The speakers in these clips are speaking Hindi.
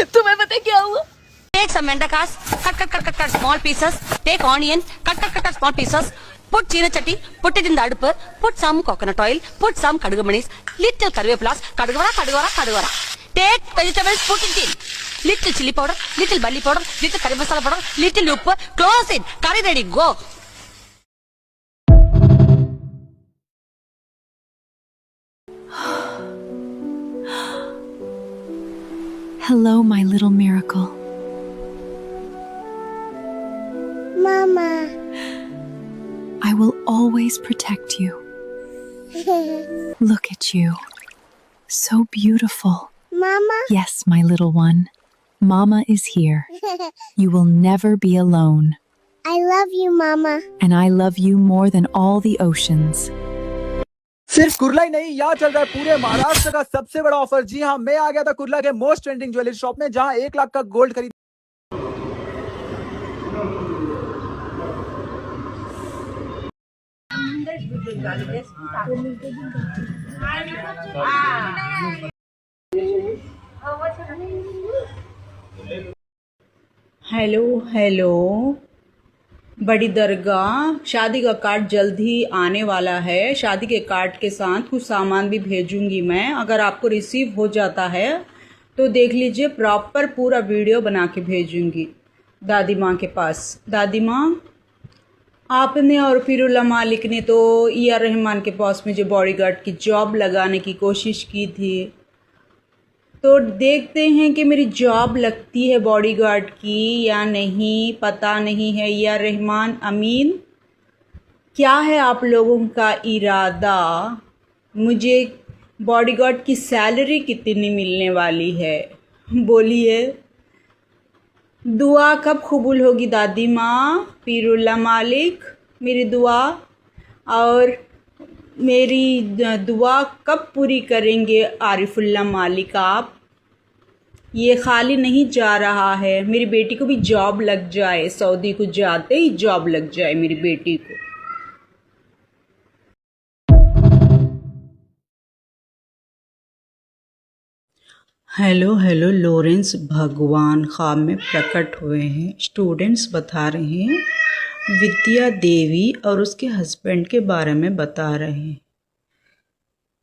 तुम्हें पता क्या हुआ? Take some mendakas, cut small pieces. Take onion, cut small pieces. Put china chatti, put it in the adupu. Put some coconut oil, put some kadugumanis, little karvepulas, kadugara. Take vegetables, put it in. Little chili powder, little barley powder, little curry masala powder, little uppu. Close it. Curry ready. Go. Hello, my little miracle. Mama. I will always protect you. Look at you. So beautiful. Mama. Yes, my little one. Mama is here. You will never be alone. I love you, Mama. And I love you more than all the oceans. सिर्फ कुर्ला ही नहीं, यहाँ चल रहा है पूरे महाराष्ट्र का सबसे बड़ा ऑफर। जी हाँ, मैं आ गया था कुर्ला के मोस्ट ट्रेंडिंग ज्वेलरी शॉप में, जहाँ 1 लाख का गोल्ड खरीद। हेलो, बड़ी दरगाह शादी का कार्ड जल्द ही आने वाला है। शादी के कार्ड के साथ कुछ सामान भी भेजूंगी मैं। अगर आपको रिसीव हो जाता है तो देख लीजिए, प्रॉपर पूरा वीडियो बना के भेजूंगी दादी माँ के पास। दादी माँ, आपने और फिरुल्ला मालिक ने तो AR रहमान के पास मुझे बॉडीगार्ड की जॉब लगाने की कोशिश की थी, तो देखते हैं कि मेरी जॉब लगती है बॉडीगार्ड की या नहीं, पता नहीं है। AR रहमान अमीन, क्या है आप लोगों का इरादा? मुझे बॉडीगार्ड की सैलरी कितनी मिलने वाली है, बोलिए। दुआ कब कबूल होगी दादी माँ? फिरुल्ला मालिक, मेरी दुआ और मेरी दुआ कब पूरी करेंगे आरिफुल्ला मालिक आप? ये खाली नहीं जा रहा है, मेरी बेटी को भी जॉब लग जाए, सऊदी को जाते ही जॉब लग जाए मेरी बेटी को। हेलो, लॉरेंस भगवान ख्वाब में प्रकट हुए हैं। स्टूडेंट्स बता रहे हैं, विद्या देवी और उसके हस्बैंड के बारे में बता रहे हैं।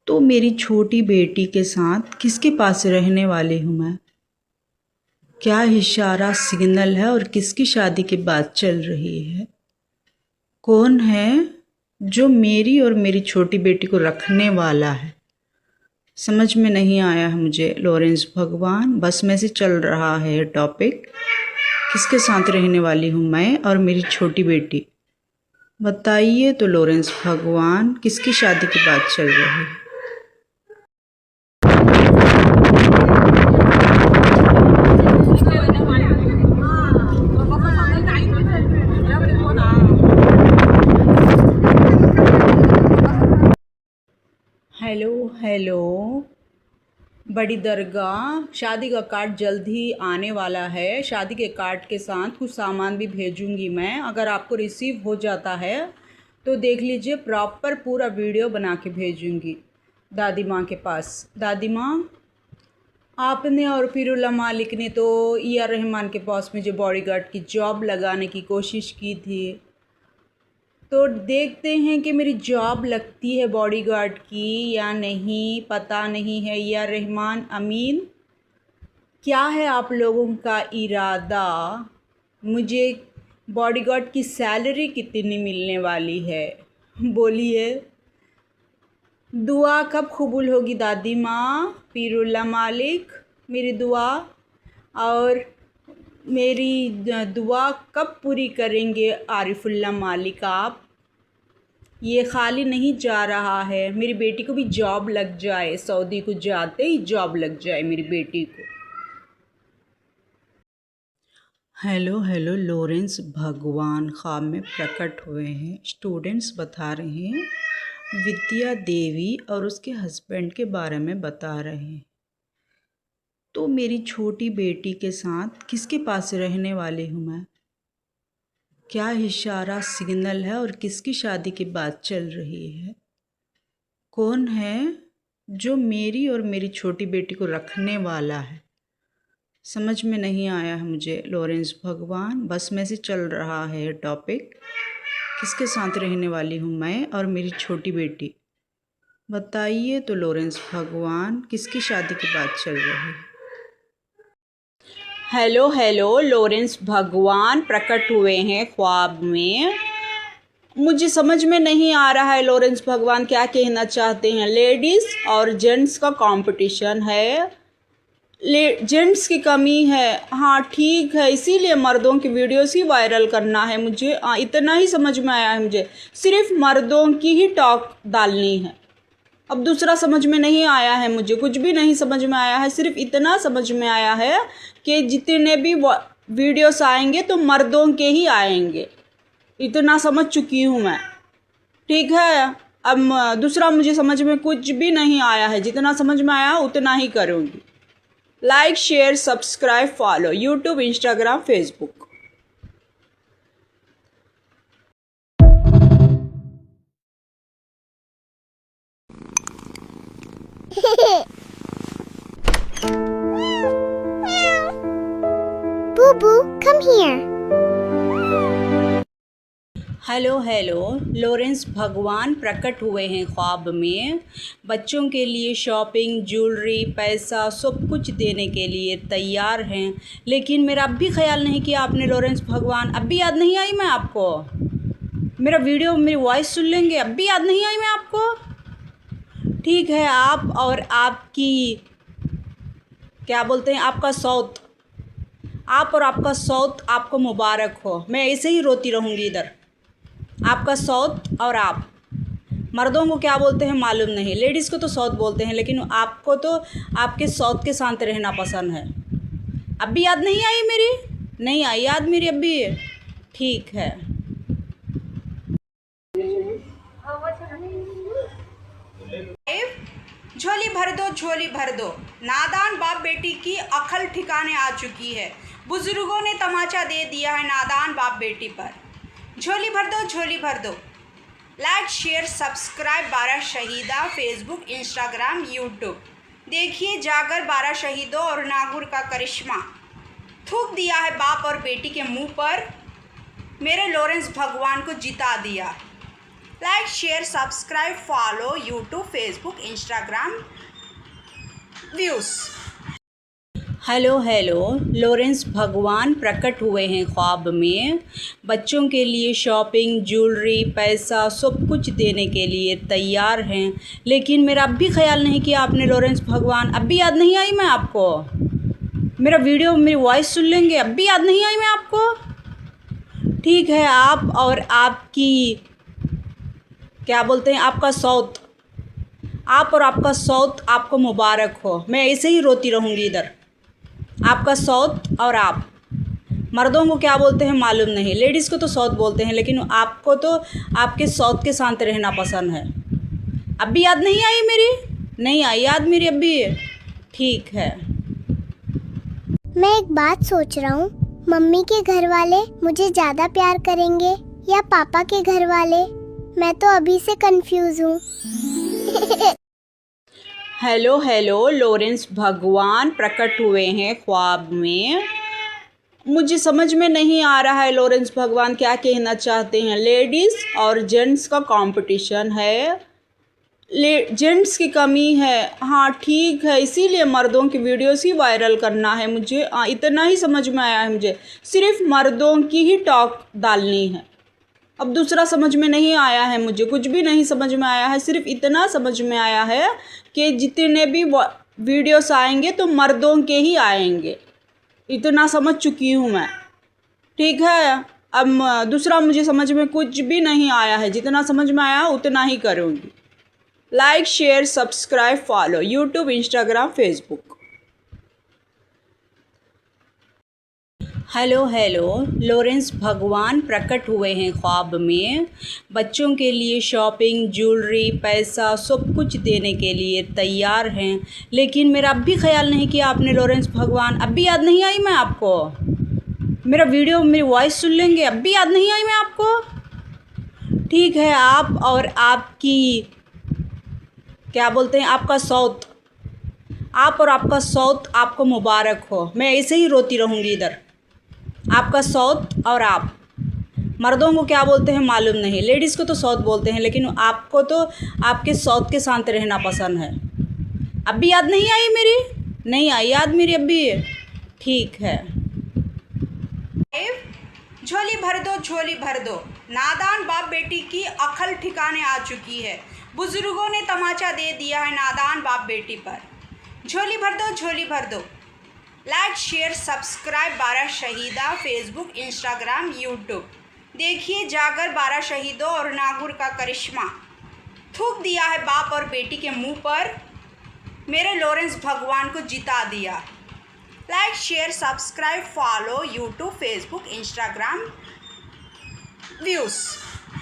तो मेरी छोटी बेटी के साथ किसके पास रहने वाली हूँ मैं? क्या इशारा सिग्नल है और किसकी शादी की बात चल रही है? कौन है जो मेरी और मेरी छोटी बेटी को रखने वाला है? समझ में नहीं आया है मुझे लॉरेंस भगवान। बस में से चल रहा है टॉपिक, किसके साथ रहने वाली हूँ मैं और मेरी छोटी बेटी? बताइए तो लॉरेंस भगवान, किसकी शादी की बात चल रही है? हेलो, बड़ी दरगाह शादी का कार्ड जल्द ही आने वाला है। शादी के कार्ड के साथ कुछ सामान भी भेजूंगी मैं। अगर आपको रिसीव हो जाता है तो देख लीजिए, प्रॉपर पूरा वीडियो बना के भेजूंगी दादी माँ के पास। दादी माँ, आपने और फिरुल्ला मालिक ने तो AR रहमान के पास मुझे बॉडीगार्ड की जॉब लगाने की कोशिश की थी, तो देखते हैं कि मेरी जॉब लगती है बॉडीगार्ड की या नहीं, पता नहीं है। AR रहमान अमीन, क्या है आप लोगों का इरादा? मुझे बॉडीगार्ड की सैलरी कितनी मिलने वाली है, बोलिए। दुआ कब कबूल होगी दादी माँ? फिरुल्ला मालिक, मेरी दुआ और मेरी दुआ कब पूरी करेंगे आरिफुल्ला मालिक आप? ये खाली नहीं जा रहा है, मेरी बेटी को भी जॉब लग जाए, सऊदी को जाते ही जॉब लग जाए मेरी बेटी को। हेलो, लॉरेंस भगवान ख्वाब में प्रकट हुए हैं। स्टूडेंट्स बता रहे हैं, विद्या देवी और उसके हस्बैंड के बारे में बता रहे हैं। तो मेरी छोटी बेटी के साथ किसके पास रहने वाली हूँ मैं? क्या इशारा सिग्नल है और किसकी शादी की बात चल रही है? कौन है जो मेरी और मेरी छोटी बेटी को रखने वाला है? समझ में नहीं आया है मुझे लॉरेंस भगवान। बस में से चल रहा है टॉपिक, किसके साथ रहने वाली हूँ मैं और मेरी छोटी बेटी, बताइए तो लॉरेंस भगवान किसकी शादी की बात चल रही है। हेलो हेलो, लॉरेंस भगवान प्रकट हुए हैं ख्वाब में। मुझे समझ में नहीं आ रहा है लॉरेंस भगवान क्या कहना चाहते हैं। लेडीज़ और जेंट्स का कंपटीशन है, जेंट्स की कमी है, हाँ ठीक है, इसीलिए मर्दों की वीडियोस ही वायरल करना है मुझे। इतना ही समझ में आया है मुझे, सिर्फ मर्दों की ही टॉक डालनी है। अब दूसरा समझ में नहीं आया है मुझे, कुछ भी नहीं समझ में आया है। सिर्फ इतना समझ में आया है कि जितने भी वीडियोस आएंगे तो मर्दों के ही आएंगे, इतना समझ चुकी हूँ मैं। ठीक है, अब दूसरा मुझे समझ में कुछ भी नहीं आया है, जितना समझ में आया उतना ही करूँगी। Like share subscribe follow YouTube Instagram Facebook. Boo Boo, come here. Hello hello, Lawrence भगवान प्रकट हुए हैं ख्वाब में। बच्चों के लिए शॉपिंग, ज्वेलरी, पैसा सब कुछ देने के लिए तैयार हैं, लेकिन मेरा अब भी ख्याल नहीं किया आपने लॉरेंस भगवान। अब भी याद नहीं आई मैं आपको? मेरा वीडियो, मेरी वॉइस सुन लेंगे, अब भी याद नहीं आई मैं आपको? ठीक है, आप और आपकी क्या बोलते हैं, आपका सौत, आप और आपका सौत आपको मुबारक हो। मैं ऐसे ही रोती रहूँगी इधर। आपका सौत और आप, मर्दों को क्या बोलते हैं मालूम नहीं, लेडीज़ को तो सौत बोलते हैं, लेकिन आपको तो आपके सौत के साथ रहना पसंद है। अब भी याद नहीं आई मेरी? नहीं आई याद मेरी अब भी? ठीक है। झोली भर दो, झोली भर दो, नादान बाप बेटी की अकल ठिकाने आ चुकी है। बुजुर्गों ने तमाचा दे दिया है नादान बाप बेटी पर। झोली भर दो, झोली भर दो। Like share subscribe 12 Shahida Facebook Instagram YouTube. देखिए जाकर 12 शहीदों और नागुर का करिश्मा। थूक दिया है बाप और बेटी के मुंह पर, मेरे लॉरेंस भगवान को जिता दिया। Like share subscribe follow YouTube Facebook Instagram views. Hello hello, Lawrence भगवान प्रकट हुए हैं ख्वाब में। बच्चों के लिए शॉपिंग, ज्वेलरी, पैसा सब कुछ देने के लिए तैयार हैं, लेकिन मेरा अब भी ख्याल नहीं किया आपने लॉरेंस भगवान। अब भी याद नहीं आई मैं आपको? मेरा वीडियो, मेरी वॉइस सुन लेंगे, अब भी याद नहीं आई मैं आपको? ठीक है, आप और आपकी क्या बोलते हैं, आपका सौत, आप और आपका सौत आपको मुबारक हो। मैं ऐसे ही रोती रहूँगी इधर। आपका सौत और आप, मर्दों को क्या बोलते हैं मालूम नहीं, लेडीज़ को तो सौत बोलते हैं, लेकिन आपको तो आपके सौत के साथ रहना पसंद है। अब भी याद नहीं आई मेरी? नहीं आई याद मेरी अब भी? ठीक है। मैं एक बात सोच रहा हूँ, मम्मी के घर वाले मुझे ज्यादा प्यार करेंगे या पापा के घर वाले? मैं तो अभी से कंफ्यूज हूँ। हेलो हेलो, लॉरेंस भगवान प्रकट हुए हैं ख्वाब में। मुझे समझ में नहीं आ रहा है लॉरेंस भगवान क्या कहना चाहते हैं। लेडीज़ और जेंट्स का कंपटीशन है, जेंट्स की कमी है, हाँ ठीक है, इसीलिए मर्दों की वीडियोस ही वायरल करना है मुझे। इतना ही समझ में आया है मुझे, सिर्फ मर्दों की ही टॉक डालनी है। अब दूसरा समझ में नहीं आया है मुझे, कुछ भी नहीं समझ में आया है। सिर्फ इतना समझ में आया है कि जितने भी वीडियोस आएंगे तो मर्दों के ही आएंगे, इतना समझ चुकी हूँ मैं। ठीक है, अब दूसरा मुझे समझ में कुछ भी नहीं आया है, जितना समझ में आया उतना ही करूँगी। Like share subscribe follow YouTube Instagram Facebook. Hello hello, Lawrence भगवान प्रकट हुए हैं ख्वाब में। बच्चों के लिए शॉपिंग, ज्वेलरी, पैसा सब कुछ देने के लिए तैयार हैं, लेकिन मेरा अब भी ख्याल नहीं किया आपने लॉरेंस भगवान। अब भी याद नहीं आई मैं आपको? मेरा वीडियो, मेरी वॉइस सुन लेंगे, अब भी याद नहीं आई मैं आपको? ठीक है, आप और आपकी क्या बोलते हैं, आपका सौत, आप और आपका सौत आपको मुबारक हो। मैं ऐसे ही रोती रहूँगी इधर। आपका सौत और आप, मर्दों को क्या बोलते हैं मालूम नहीं, लेडीज़ को तो सौत बोलते हैं, लेकिन आपको तो आपके सौत के साथ रहना पसंद है। अब भी याद नहीं आई मेरी? नहीं आई याद मेरी अब भी? ठीक है। झोली भर दो, झोली भर दो, नादान बाप बेटी की अकल ठिकाने आ चुकी है। बुजुर्गों ने तमाचा दे दिया है नादान बाप बेटी पर। झोली भर दो, झोली भर दो। Like share subscribe 12 Shahida, Facebook Instagram YouTube. देखिए जाकर 12 शहीदों और नागुर का करिश्मा। थूक दिया है बाप और बेटी के मुंह पर, मेरे लॉरेंस भगवान को जिता दिया। Like share subscribe follow YouTube Facebook Instagram views.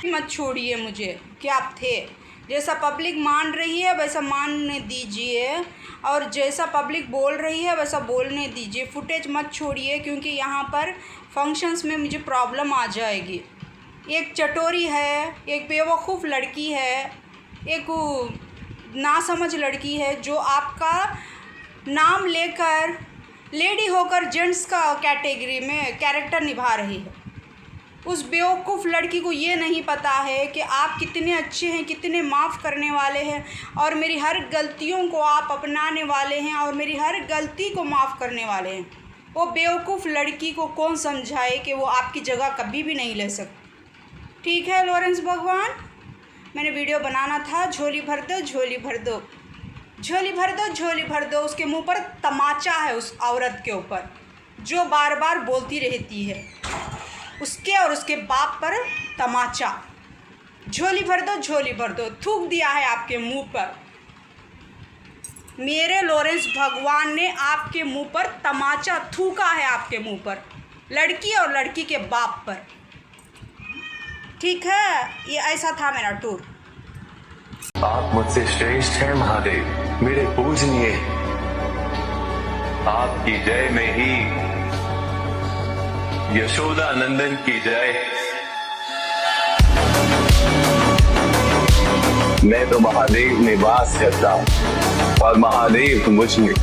मत छोड़िए मुझे, क्या आप थे। जैसा पब्लिक मान रही है वैसा मानने दीजिए, और जैसा पब्लिक बोल रही है वैसा बोलने दीजिए। फुटेज मत छोड़िए, क्योंकि यहाँ पर फंक्शंस में मुझे प्रॉब्लम आ जाएगी। एक चटोरी है, एक बेवकूफ़ लड़की है, एक नासमझ लड़की है जो आपका नाम लेकर लेडी होकर जेंट्स का कैटेगरी में कैरेक्टर निभा रही है। उस बेवकूफ़ लड़की को ये नहीं पता है कि आप कितने अच्छे हैं, कितने माफ़ करने वाले हैं, और मेरी हर गलतियों को आप अपनाने वाले हैं, और मेरी हर गलती को माफ़ करने वाले हैं। वो बेवकूफ़ लड़की को कौन समझाए कि वो आपकी जगह कभी भी नहीं ले सकती। ठीक है लॉरेंस भगवान, मैंने वीडियो बनाना था। झोली भर दो, झोली भर दो, झोली भर दो, झोली भर दो। उसके मुंह पर तमाचा है, उस औरत के ऊपर जो बार बार बोलती रहती है, उसके और उसके बाप पर तमाचा। झोली भर दो, झोली भर दो। थूक दिया है आपके मुंह पर, मेरे लॉरेंस भगवान ने आपके मुंह पर तमाचा थूका है, आपके मुंह पर, लड़की और लड़की के बाप पर। ठीक है, ये ऐसा था मेरा टूर। आप मुझसे श्रेष्ठ हैं महादेव, मेरे पूजनीय। आपकी जय में ही यशोदा नंदन की जय। मैं तो महादेव में वास करता हूँ और महादेव मुझ में।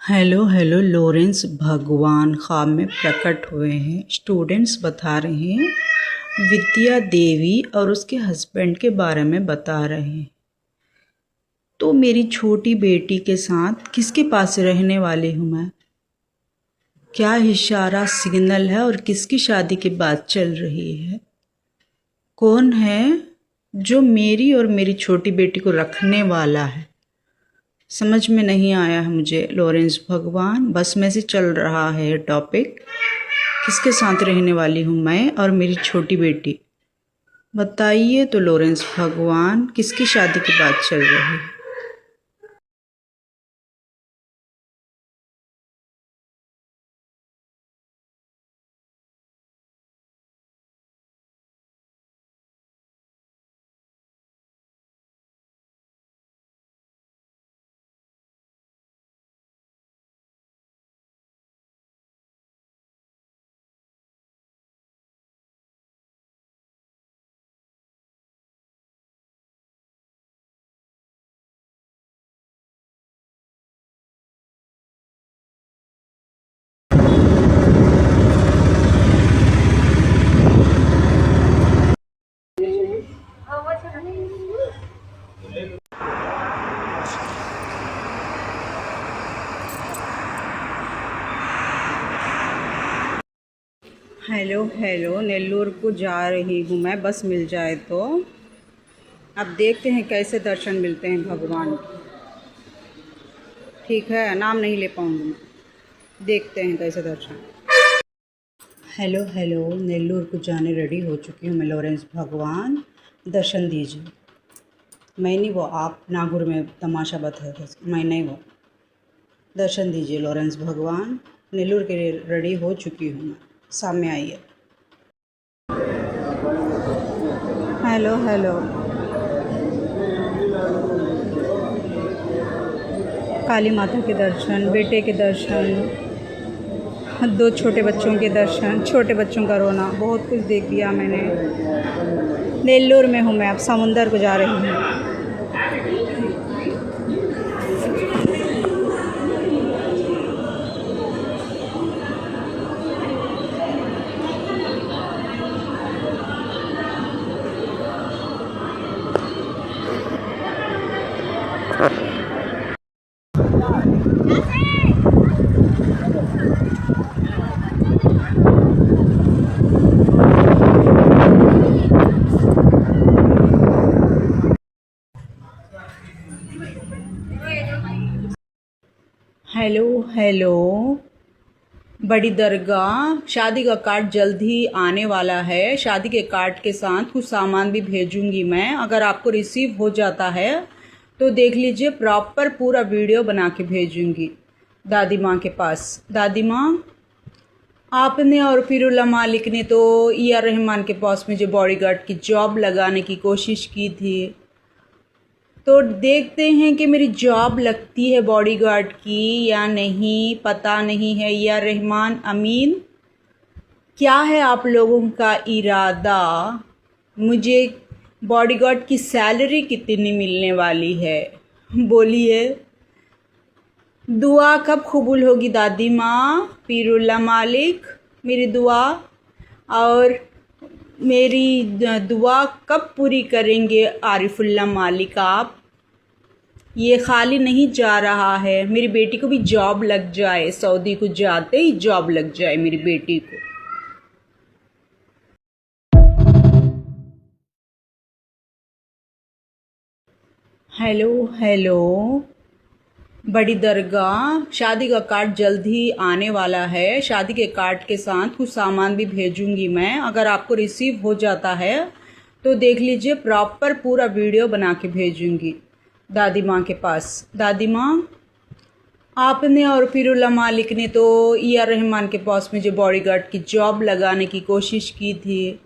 हेलो हेलो, लॉरेंस भगवान ख्वाब में प्रकट हुए हैं। स्टूडेंट्स बता रहे हैं, विद्या देवी और उसके हस्बैंड के बारे में बता रहे हैं। तो मेरी छोटी बेटी के साथ किसके पास रहने वाली हूँ मैं? क्या इशारा सिग्नल है और किसकी शादी की बात चल रही है? कौन है जो मेरी और मेरी छोटी बेटी को रखने वाला है? समझ में नहीं आया है मुझे लॉरेंस भगवान। बस में से चल रहा है टॉपिक, किसके साथ रहने वाली हूँ मैं और मेरी छोटी बेटी, बताइए तो लॉरेंस भगवान, किसकी शादी की बात चल रही है? हेलो हेलो, नेल्लोर को जा रही हूँ मैं, बस मिल जाए तो। अब देखते हैं कैसे दर्शन मिलते हैं भगवान के। ठीक है, नाम नहीं ले पाऊँगी मैं, देखते हैं कैसे दर्शन। हेलो हेलो, नेल्लोर को जाने रेडी हो चुकी हूँ मैं लॉरेंस भगवान, दर्शन दीजिए। मैं नहीं वो आप नागुर में तमाशा बता थे, मैं नहीं वो। दर्शन दीजिए लॉरेंस भगवान, नेल्लोर के लिए रेडी हो चुकी हूँ मैं, सामने आइए। हेलो हेलो, काली माता के दर्शन, बेटे के दर्शन, दो छोटे बच्चों के दर्शन, छोटे बच्चों का रोना, बहुत कुछ देख लिया मैंने। नेल्लोर में हूँ मैं, अब समुंदर को जा रही हूँ। हेलो हेलो, बड़ी दरगाह, शादी का कार्ड जल्द ही आने वाला है। शादी के कार्ड के साथ कुछ सामान भी भेजूंगी मैं। अगर आपको रिसीव हो जाता है तो देख लीजिए, प्रॉपर पूरा वीडियो बना के भेजूंगी दादी माँ के पास। दादी माँ, आपने और फिरुल्ला मालिक ने तो AR रहमान के पास मुझे बॉडीगार्ड की जॉब लगाने की कोशिश की थी, तो देखते हैं कि मेरी जॉब लगती है बॉडीगार्ड की या नहीं, पता नहीं है। AR रहमान अमीन, क्या है आप लोगों का इरादा? मुझे बॉडीगार्ड की सैलरी कितनी मिलने वाली है, बोलिए। दुआ कब कबूल होगी दादी माँ? फिरुल्ला मालिक, मेरी दुआ, और मेरी दुआ कब पूरी करेंगे आरिफुल्ला मालिक आप? ये खाली नहीं जा रहा है, मेरी बेटी को भी जॉब लग जाए, सऊदी को जाते ही जॉब लग जाए मेरी बेटी को। हेलो हेलो, बड़ी दरगाह, शादी का कार्ड जल्द ही आने वाला है। शादी के कार्ड के साथ कुछ सामान भी भेजूंगी मैं। अगर आपको रिसीव हो जाता है तो देख लीजिए, प्रॉपर पूरा वीडियो बना के भेजूंगी दादी माँ के पास। दादी माँ, आपने और फिरुल्ला मालिक ने तो AR रहमान के पास मुझे बॉडीगार्ड की जॉब लगाने की कोशिश की थी,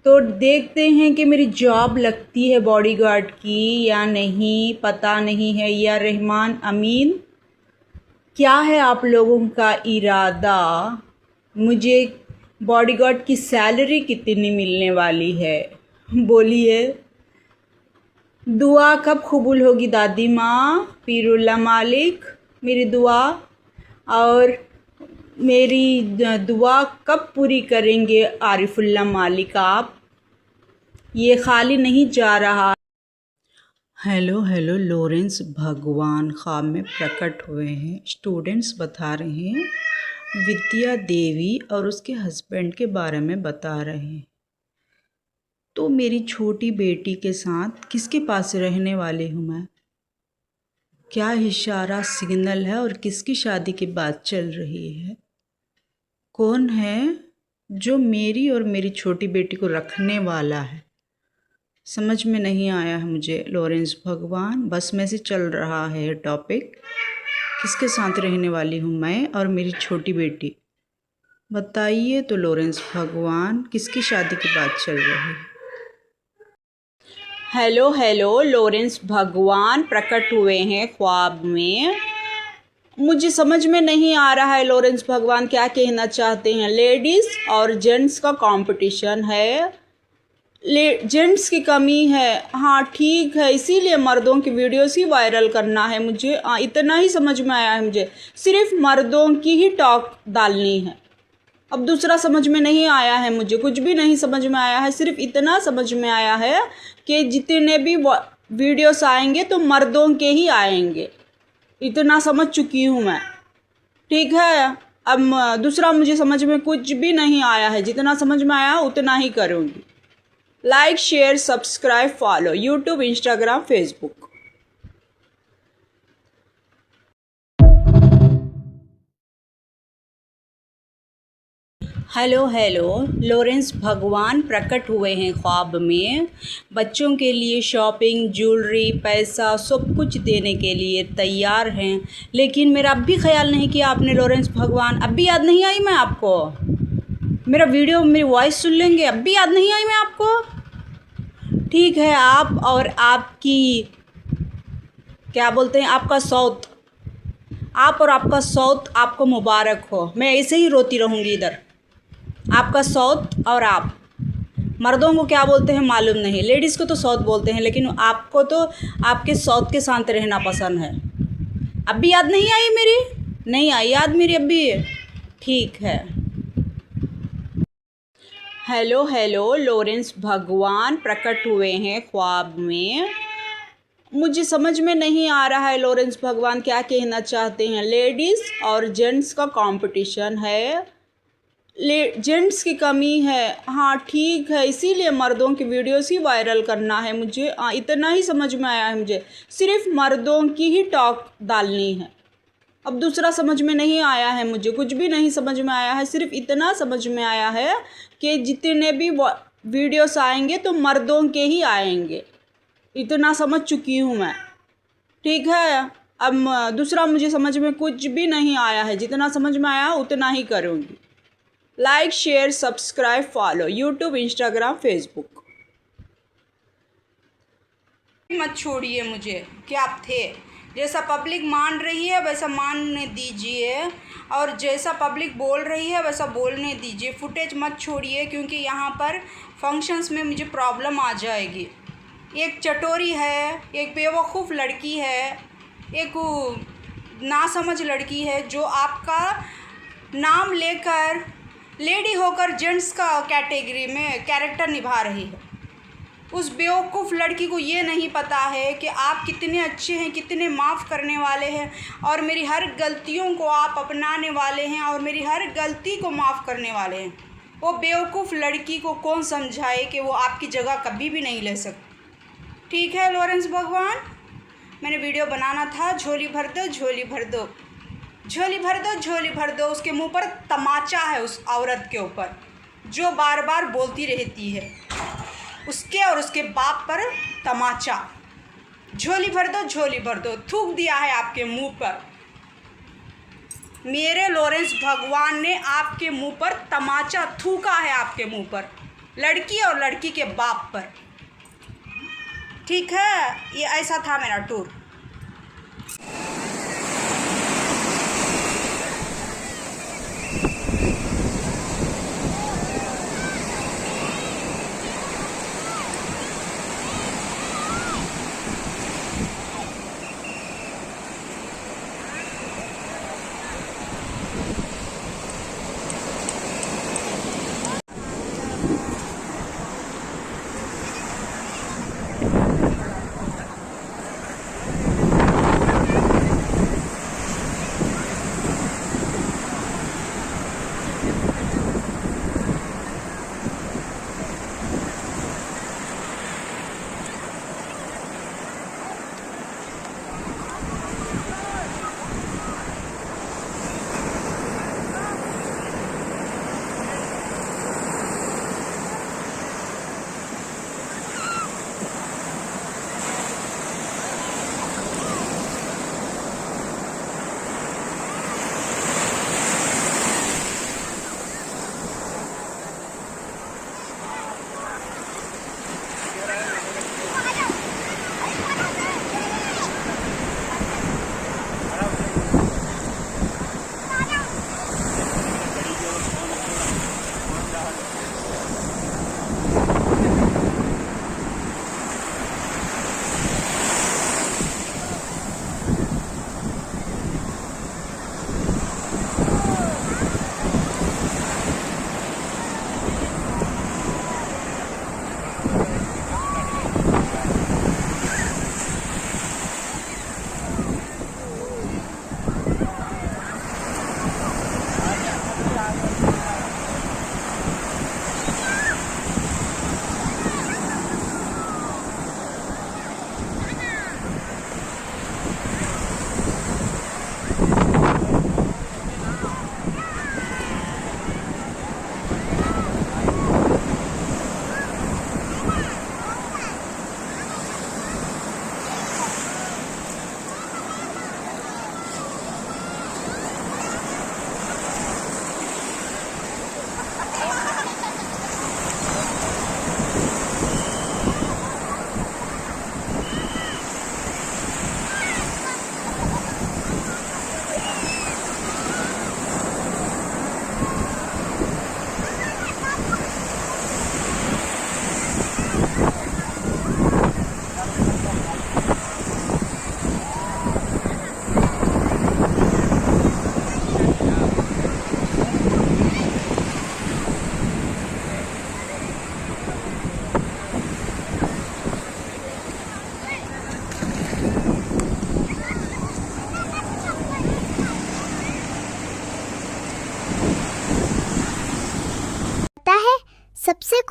तो देखते हैं कि मेरी जॉब लगती है बॉडीगार्ड की या नहीं, पता नहीं है। AR रहमान अमीन, क्या है आप लोगों का इरादा? मुझे बॉडीगार्ड की सैलरी कितनी मिलने वाली है, बोलिए। दुआ कब कबूल होगी दादी माँ? फिरुल्ला मालिक, मेरी दुआ, और मेरी दुआ कब पूरी करेंगे आरिफुल्ला मालिक आप? ये खाली नहीं जा रहा। हेलो हेलो, लॉरेंस भगवान ख्वाब में प्रकट हुए हैं। स्टूडेंट्स बता रहे हैं, विद्या देवी और उसके हस्बैंड के बारे में बता रहे हैं। तो मेरी छोटी बेटी के साथ किसके पास रहने वाली हूँ मैं? क्या इशारा सिग्नल है और किसकी शादी की बात चल रही है? कौन है जो मेरी और मेरी छोटी बेटी को रखने वाला है? समझ में नहीं आया है मुझे लॉरेंस भगवान। बस में से चल रहा है टॉपिक, किसके साथ रहने वाली हूँ मैं और मेरी छोटी बेटी, बताइए तो लॉरेंस भगवान, किसकी शादी की बात चल रही है? हेलो हेलो, लॉरेंस भगवान प्रकट हुए हैं ख्वाब में। मुझे समझ में नहीं आ रहा है लॉरेंस भगवान क्या कहना चाहते हैं। लेडीज़ और जेंट्स का कंपटीशन है, जेंट्स की कमी है, हाँ ठीक है, इसीलिए मर्दों की वीडियोस ही वायरल करना है मुझे। इतना ही समझ में आया है मुझे, सिर्फ मर्दों की ही टॉक डालनी है। अब दूसरा समझ में नहीं आया है मुझे, कुछ भी नहीं समझ में आया है। सिर्फ इतना समझ में आया है कि जितने भी वीडियोस आएंगे तो मर्दों के ही आएंगे, इतना समझ चुकी हूँ मैं। ठीक है, अब दूसरा मुझे समझ में कुछ भी नहीं आया है, जितना समझ में आया उतना ही करूँगी। Like, share, subscribe, follow, YouTube, Instagram, Facebook. Hello hello, Lawrence भगवान प्रकट हुए हैं ख्वाब में। बच्चों के लिए शॉपिंग, ज्वेलरी, पैसा सब कुछ देने के लिए तैयार हैं, लेकिन मेरा अब भी ख्याल नहीं किया आपने लॉरेंस भगवान। अब भी याद नहीं आई मैं आपको? मेरा वीडियो, मेरी वॉइस सुन लेंगे, अब भी याद नहीं आई मैं आपको? ठीक है, आप और आपकी क्या बोलते हैं, आपका सौत, आप और आपका सौत आपको मुबारक हो। मैं ऐसे ही रोती रहूँगी इधर। आपका सौत और आप, मर्दों को क्या बोलते हैं मालूम नहीं, लेडीज़ को तो सौत बोलते हैं, लेकिन आपको तो आपके सौत के साथ रहना पसंद है। अब भी याद नहीं आई मेरी? नहीं आई याद मेरी अब भी? ठीक है। हेलो हेलो, लॉरेंस भगवान प्रकट हुए हैं ख्वाब में। मुझे समझ में नहीं आ रहा है लॉरेंस भगवान क्या कहना चाहते हैं। लेडीज़ और जेंट्स का कंपटीशन है, जेंट्स की कमी है। हाँ ठीक है, इसीलिए मर्दों की वीडियोस ही वायरल करना है मुझे। इतना ही समझ में आया है मुझे, सिर्फ मर्दों की ही टॉक डालनी है। अब दूसरा समझ में नहीं आया है, मुझे कुछ भी नहीं समझ में आया है। सिर्फ इतना समझ में आया है कि जितने भी वीडियोस आएंगे तो मर्दों के ही आएंगे। इतना समझ चुकी हूँ मैं, ठीक है। अब दूसरा मुझे समझ में कुछ भी नहीं आया है, जितना समझ में आया उतना ही करूँगी। Like share subscribe follow YouTube Instagram Facebook. मत छोड़िए मुझे, क्या आप थे। जैसा पब्लिक मान रही है वैसा मानने दीजिए, और जैसा पब्लिक बोल रही है वैसा बोलने दीजिए। फुटेज मत छोड़िए, क्योंकि यहाँ पर फंक्शंस में मुझे प्रॉब्लम आ जाएगी। एक चटोरी है, एक बेवकूफ़ लड़की है, एक नासमझ लड़की है जो आपका नाम लेकर लेडी होकर जेंट्स का कैटेगरी में कैरेक्टर निभा रही है। उस बेवकूफ़ लड़की को ये नहीं पता है कि आप कितने अच्छे हैं, कितने माफ़ करने वाले हैं, और मेरी हर गलतियों को आप अपनाने वाले हैं, और मेरी हर गलती को माफ़ करने वाले हैं। वो बेवकूफ़ लड़की को कौन समझाए कि वो आपकी जगह कभी भी नहीं ले सकती। ठीक है लॉरेंस भगवान, मैंने वीडियो बनाना था। झोली भर दो, झोली भर दो, झोली भर दो, झोली भर दो। उसके मुंह पर तमाचा है, उस औरत के ऊपर जो बार बार बोलती रहती है, उसके और उसके बाप पर तमाचा। झोली भर दो, झोली भर दो, थूक दिया है आपके मुंह पर। मेरे लॉरेंस भगवान ने आपके मुंह पर तमाचा थूका है, आपके मुंह पर, लड़की और लड़की के बाप पर। ठीक है, ये ऐसा था मेरा टूर।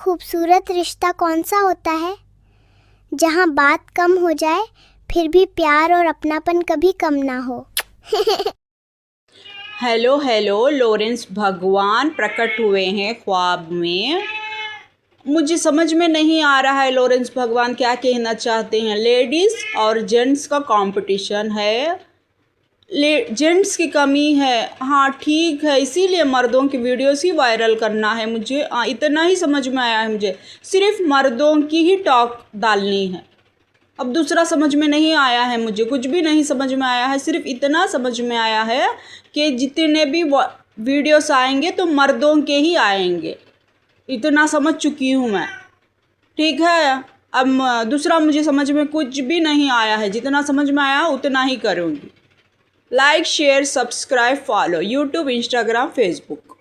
खूबसूरत रिश्ता कौन सा होता है जहाँ बात कम हो जाए फिर भी प्यार और अपनापन कभी कम ना हो। हेलो हेलो, लॉरेंस भगवान प्रकट हुए हैं ख्वाब में। मुझे समझ में नहीं आ रहा है लॉरेंस भगवान क्या कहना चाहते हैं। लेडीज़ और जेंट्स का कंपटीशन है, जेंट्स की कमी है। हाँ ठीक है, इसीलिए मर्दों की वीडियोस ही वायरल करना है मुझे। इतना ही समझ में आया है मुझे, सिर्फ मर्दों की ही टॉक डालनी है। अब दूसरा समझ में नहीं आया है मुझे, कुछ भी नहीं समझ में आया है। सिर्फ इतना समझ में आया है कि जितने भी वीडियोस आएंगे तो मर्दों के ही आएंगे। इतना समझ चुकी हूँ मैं, ठीक है। अब दूसरा मुझे समझ में कुछ भी नहीं आया है, जितना समझ में आया उतना ही करूँगी। Like share subscribe follow YouTube Instagram Facebook.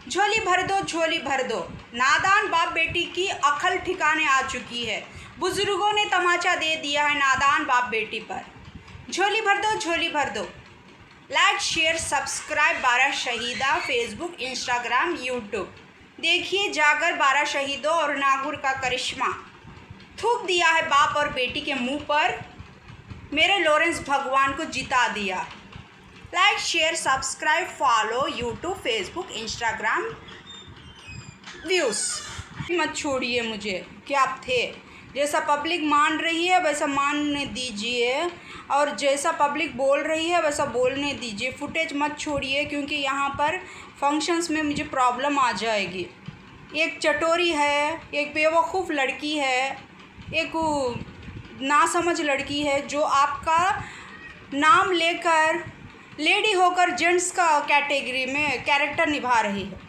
झोली भर दो, झोली भर दो। नादान बाप बेटी की अकल ठिकाने आ चुकी है। बुजुर्गों ने तमाचा दे दिया है नादान बाप बेटी पर। झोली भर दो, झोली भर दो। Like share subscribe 12 Shahida Facebook Instagram YouTube. देखिए जाकर 12 शहीदों और नागुर का करिश्मा। थूक दिया है बाप और बेटी के मुंह पर, मेरे लॉरेंस भगवान को जिता दिया। Like share subscribe follow YouTube Facebook Instagram views. मत छोड़िए मुझे, क्या आप थे। जैसा पब्लिक मान रही है वैसा मानने दीजिए, और जैसा पब्लिक बोल रही है वैसा बोलने दीजिए। फुटेज मत छोड़िए, क्योंकि यहाँ पर फंक्शंस में मुझे प्रॉब्लम आ जाएगी। एक चटोरी है, एक बेवकूफ़ लड़की है, एक नासमझ लड़की है जो आपका नाम लेकर लेडी होकर जेंट्स का कैटेगरी में कैरेक्टर निभा रही है।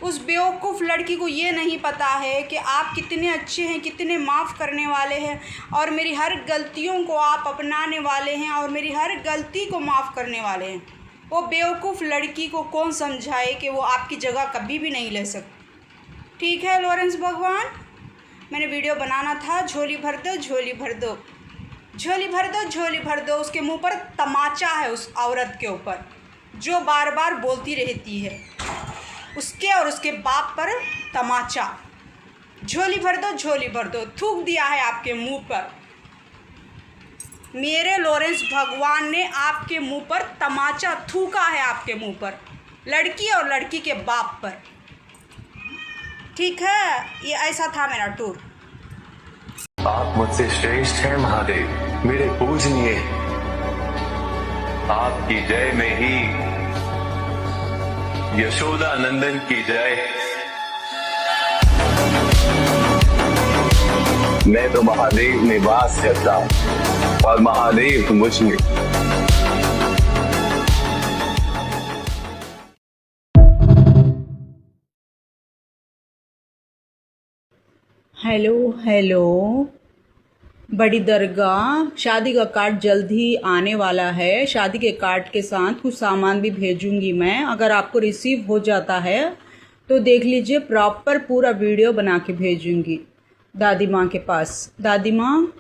उस बेवकूफ़ लड़की को ये नहीं पता है कि आप कितने अच्छे हैं, कितने माफ़ करने वाले हैं, और मेरी हर गलतियों को आप अपनाने वाले हैं, और मेरी हर गलती को माफ़ करने वाले हैं। वो बेवकूफ़ लड़की को कौन समझाए कि वो आपकी जगह कभी भी नहीं ले सकती। ठीक है लॉरेंस भगवान, मैंने वीडियो बनाना था। झोली भर दो, झोली भर दो, झोली भर दो, झोली भर दो। उसके मुंह पर तमाचा है, उस औरत के ऊपर जो बार बार बोलती रहती है, उसके और उसके बाप पर तमाचा। झोली भर दो, झोली भर दो। थूक दिया है आपके मुंह पर, मेरे लॉरेंस भगवान ने आपके मुंह पर तमाचा थूका है, आपके मुंह पर, लड़की और लड़की के बाप पर। ठीक है, ये ऐसा था मेरा टूर। आप मुझसे श्रेष्ठ हैं महादेव, मेरे पूजनीय। आपकी जय में ही यशोदा नंदन की जय। मैं तो महादेव में वास करता हूँ और महादेव मुझ में। हेलो हेलो, बड़ी दरगाह शादी का कार्ड जल्द ही आने वाला है। शादी के कार्ड के साथ कुछ सामान भी भेजूंगी मैं। अगर आपको रिसीव हो जाता है तो देख लीजिए, प्रॉपर पूरा वीडियो बना के भेजूंगी दादी माँ के पास। दादी माँ,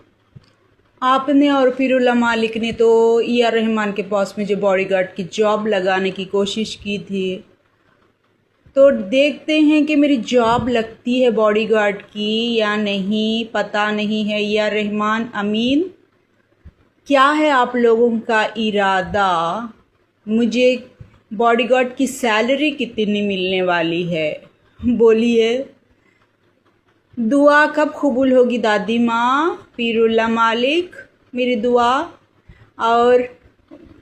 आपने और फिरुल्ला मालिक ने तो AR रहमान के पास मुझे बॉडीगार्ड की जॉब लगाने की कोशिश की थी, तो देखते हैं कि मेरी जॉब लगती है बॉडीगार्ड की या नहीं, पता नहीं है। AR रहमान अमीन, क्या है आप लोगों का इरादा? मुझे बॉडीगार्ड की सैलरी कितनी मिलने वाली है, बोलिए। दुआ कब कबूल होगी दादी माँ? फिरुल्ला मालिक, मेरी दुआ, और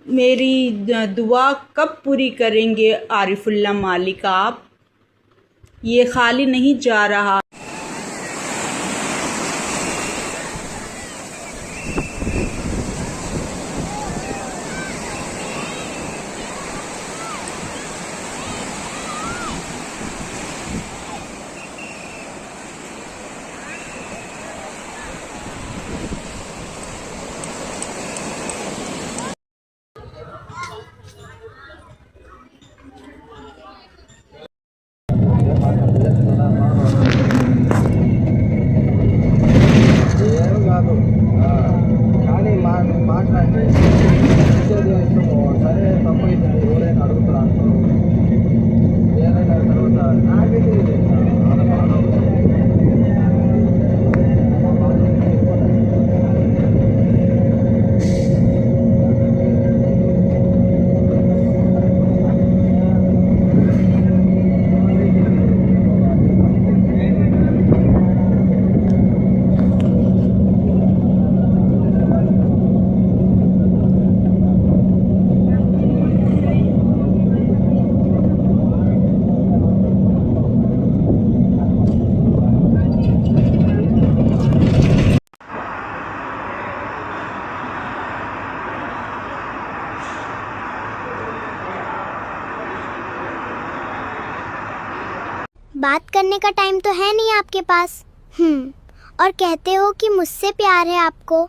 मेरी दुआ कब पूरी करेंगे आरिफुल्ला मालिक आप? ये खाली नहीं जा रहा। बात करने का टाइम तो है नहीं आपके पास। और कहते हो कि मुझसे प्यार है आपको।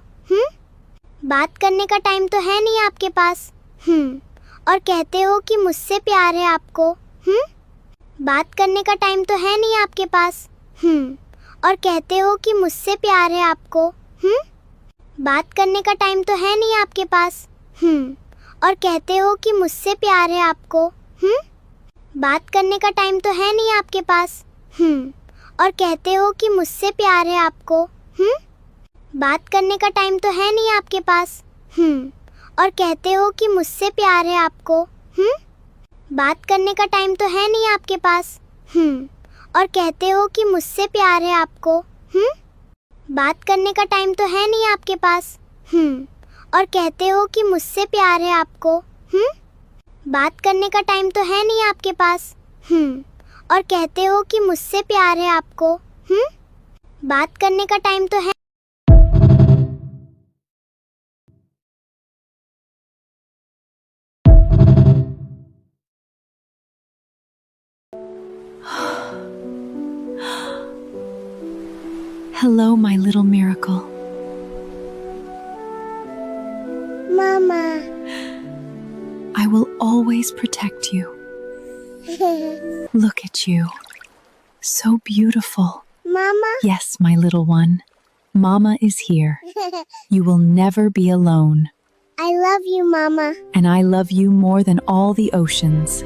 बात करने का टाइम तो है नहीं आपके पास। और कहते हो कि मुझसे प्यार है आपको। बात करने का टाइम तो है नहीं आपके पास। और कहते हो कि मुझसे प्यार है आपको। बात करने का टाइम तो है नहीं आपके पास। और कहते हो कि मुझसे प्यार है आपको। बात करने का टाइम तो है नहीं आपके पास। और कहते हो कि मुझसे प्यार है आपको। बात करने का टाइम तो है नहीं आपके पास। और कहते हो कि मुझसे प्यार है आपको। बात करने का टाइम तो है नहीं आपके पास। और कहते हो कि मुझसे प्यार है आपको। बात करने का टाइम तो है नहीं आपके पास। और कहते हो कि मुझसे प्यार है आपको। बात करने का टाइम तो है नहीं आपके पास। और कहते हो कि मुझसे प्यार है आपको। बात करने का टाइम तो है। Hello, my little miracle. Mama. I will always protect you. Look at you. So beautiful. Mama. Yes, my little one. Mama is here. You will never be alone. I love you, Mama. And I love you more than all the oceans.